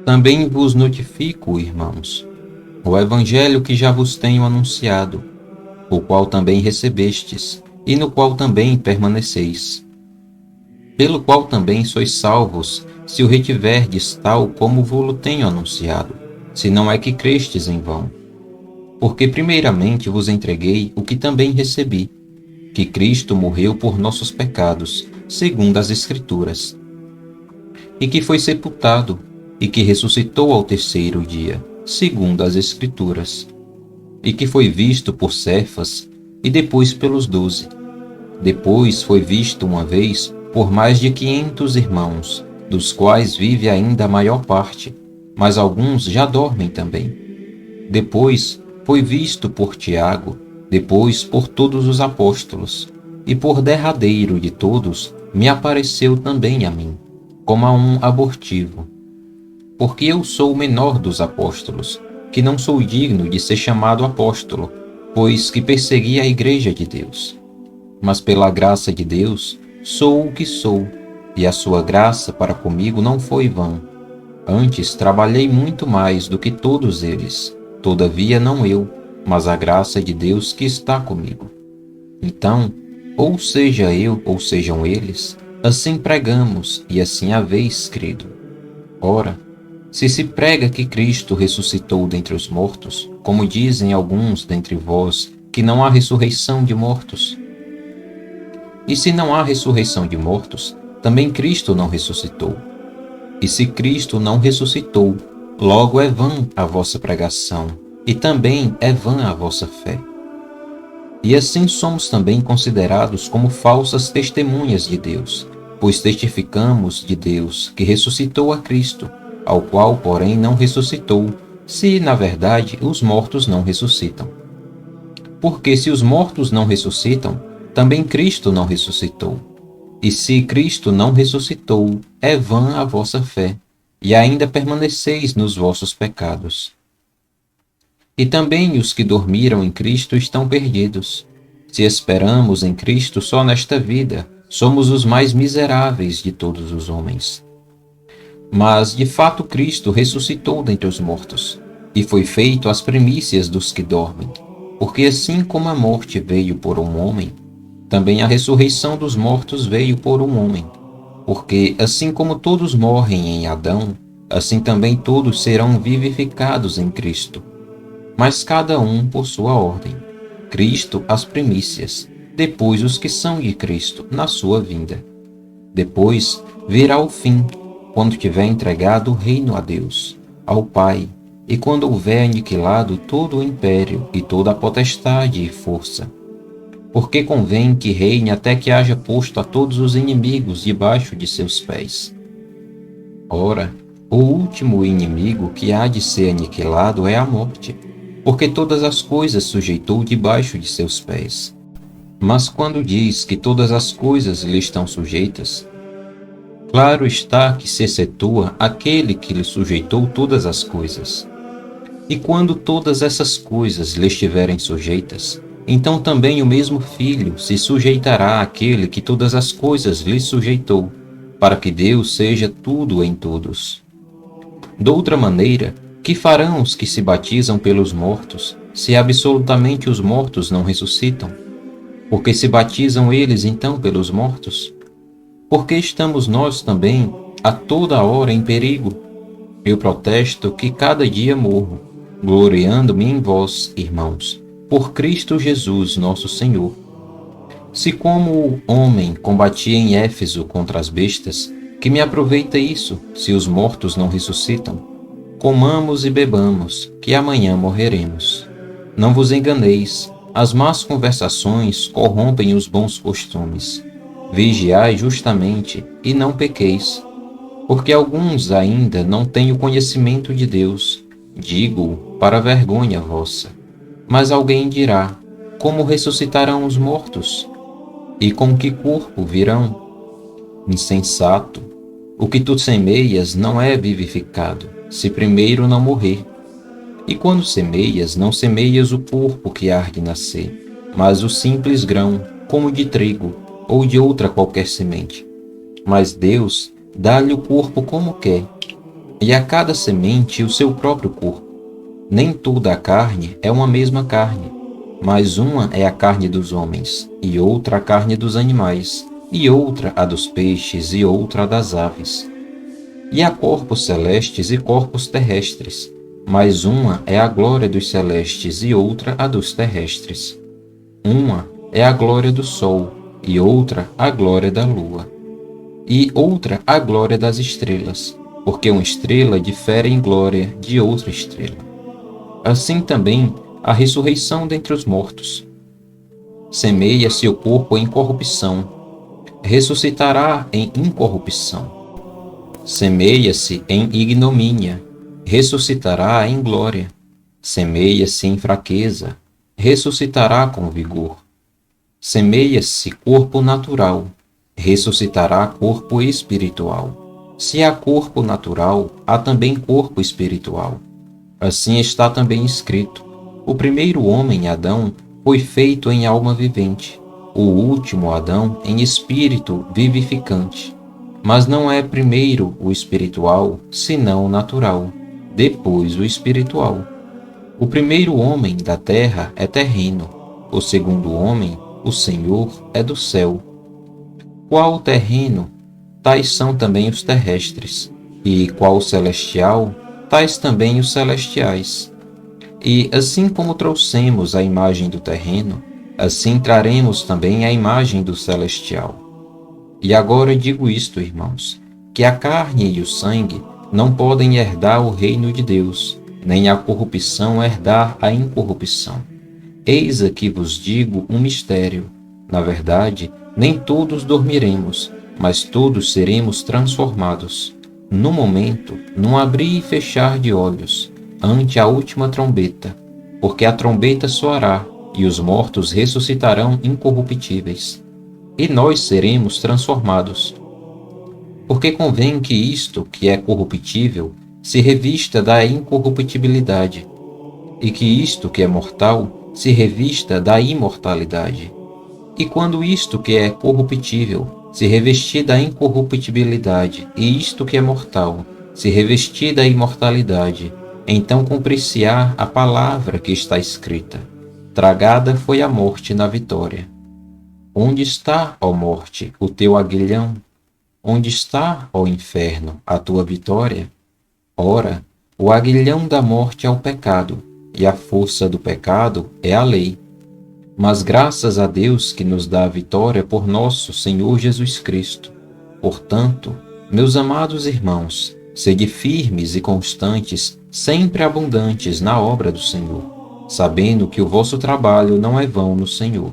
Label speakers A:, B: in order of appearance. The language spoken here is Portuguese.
A: Também vos notifico, irmãos, o evangelho que já vos tenho anunciado, o qual também recebestes, e no qual também permaneceis, pelo qual também sois salvos, se o retiverdes tal como vo-lo tenho anunciado, se não é que crestes em vão. Porque primeiramente vos entreguei o que também recebi, que Cristo morreu por nossos pecados, segundo as Escrituras, e que foi sepultado, e que ressuscitou ao terceiro dia, segundo as Escrituras, e que foi visto por Cefas, e depois pelos 12. Depois foi visto uma vez por mais de 500 irmãos, dos quais vive ainda a maior parte, mas alguns já dormem também. Depois foi visto por Tiago, depois por todos os apóstolos, e por derradeiro de todos me apareceu também a mim, como a um abortivo. Porque eu sou o menor dos apóstolos, que não sou digno de ser chamado apóstolo, pois que persegui a igreja de Deus. Mas pela graça de Deus sou o que sou, e a sua graça para comigo não foi vã. Antes trabalhei muito mais do que todos eles, todavia não eu, mas a graça de Deus que está comigo. Então, ou seja eu, ou sejam eles, assim pregamos e assim haveis crido. Ora, se prega que Cristo ressuscitou dentre os mortos, como dizem alguns dentre vós, que não há ressurreição de mortos. E se não há ressurreição de mortos, também Cristo não ressuscitou. E se Cristo não ressuscitou, logo é vã a vossa pregação, e também é vã a vossa fé. E assim somos também considerados como falsas testemunhas de Deus, pois testificamos de Deus que ressuscitou a Cristo, ao qual, porém, não ressuscitou, se, na verdade, os mortos não ressuscitam. Porque se os mortos não ressuscitam, também Cristo não ressuscitou. E se Cristo não ressuscitou, é vã a vossa fé, e ainda permaneceis nos vossos pecados. E também os que dormiram em Cristo estão perdidos. Se esperamos em Cristo só nesta vida, somos os mais miseráveis de todos os homens. Mas, de fato, Cristo ressuscitou dentre os mortos, e foi feito as primícias dos que dormem. Porque assim como a morte veio por um homem, também a ressurreição dos mortos veio por um homem. Porque assim como todos morrem em Adão, assim também todos serão vivificados em Cristo. Mas cada um por sua ordem. Cristo as primícias, depois os que são de Cristo, na sua vinda. Depois virá o fim, quando tiver entregado o reino a Deus, ao Pai, e quando houver aniquilado todo o império e toda a potestade e força. Porque convém que reine até que haja posto a todos os inimigos debaixo de seus pés. Ora, o último inimigo que há de ser aniquilado é a morte, porque todas as coisas sujeitou debaixo de seus pés. Mas quando diz que todas as coisas lhe estão sujeitas, claro está que se excetua aquele que lhe sujeitou todas as coisas. E quando todas essas coisas lhe estiverem sujeitas, então também o mesmo Filho se sujeitará àquele que todas as coisas lhe sujeitou, para que Deus seja tudo em todos. Doutra maneira, que farão os que se batizam pelos mortos, se absolutamente os mortos não ressuscitam? Porque se batizam eles então pelos mortos? Porque estamos nós também a toda hora em perigo? Eu protesto que cada dia morro, gloriando-me em vós, irmãos, por Cristo Jesus nosso Senhor. Se como o homem combatia em Éfeso contra as bestas, que me aproveita isso, se os mortos não ressuscitam? Comamos e bebamos, que amanhã morreremos. Não vos enganeis, as más conversações corrompem os bons costumes. Vigiai justamente e não pequeis, porque alguns ainda não têm o conhecimento de Deus. Digo-o para vergonha vossa. Mas alguém dirá: como ressuscitarão os mortos? E com que corpo virão? Insensato! O que tu semeias não é vivificado, se primeiro não morrer. E quando semeias, não semeias o corpo que há de nascer, mas o simples grão, como de trigo, ou de outra qualquer semente. Mas Deus dá-lhe o corpo como quer. e a cada semente o seu próprio corpo. Nem toda a carne é uma mesma carne, mas uma é a carne dos homens, e outra a carne dos animais, e outra a dos peixes, e outra a das aves. E há corpos celestes e corpos terrestres, mas uma é a glória dos celestes e outra a dos terrestres. Uma é a glória do sol, e outra a glória da lua, e outra a glória das estrelas, porque uma estrela difere em glória de outra estrela. Assim também a ressurreição dentre os mortos. Semeia-se o corpo em corrupção, ressuscitará em incorrupção. Semeia-se em ignomínia, ressuscitará em glória. Semeia-se em fraqueza, ressuscitará com vigor. Semeia-se corpo natural, ressuscitará corpo espiritual. Se há corpo natural, há também corpo espiritual. Assim está também escrito: o primeiro homem, Adão, foi feito em alma vivente, o último Adão em espírito vivificante. Mas não é primeiro o espiritual, senão o natural, depois o espiritual. O primeiro homem da terra é terreno, o segundo homem, o Senhor, é do céu. Qual terreno, tais são também os terrestres, e qual celestial, tais também os celestiais. E assim como trouxemos a imagem do terreno, assim traremos também a imagem do celestial. E agora digo isto, irmãos, que a carne e o sangue não podem herdar o reino de Deus, nem a corrupção herdar a incorrupção. Eis aqui vos digo um mistério. Na verdade, nem todos dormiremos, mas todos seremos transformados. No momento, num abrir e fechar de olhos, ante a última trombeta, porque a trombeta soará, e os mortos ressuscitarão incorruptíveis, e nós seremos transformados. Porque convém que isto, que é corruptível, se revista da incorruptibilidade, e que isto, que é mortal, se revista da imortalidade. E quando isto, que é corruptível, se revestir da incorruptibilidade, e isto, que é mortal, se revestir da imortalidade, então cumprir-se-á a palavra que está escrita: tragada foi a morte na vitória. Onde está, ó morte, o teu aguilhão? Onde está, ó inferno, a tua vitória? Ora, o aguilhão da morte é o pecado, e a força do pecado é a lei. Mas graças a Deus que nos dá a vitória por nosso Senhor Jesus Cristo. Portanto, meus amados irmãos, sede firmes e constantes, sempre abundantes na obra do Senhor, sabendo que o vosso trabalho não é vão no Senhor.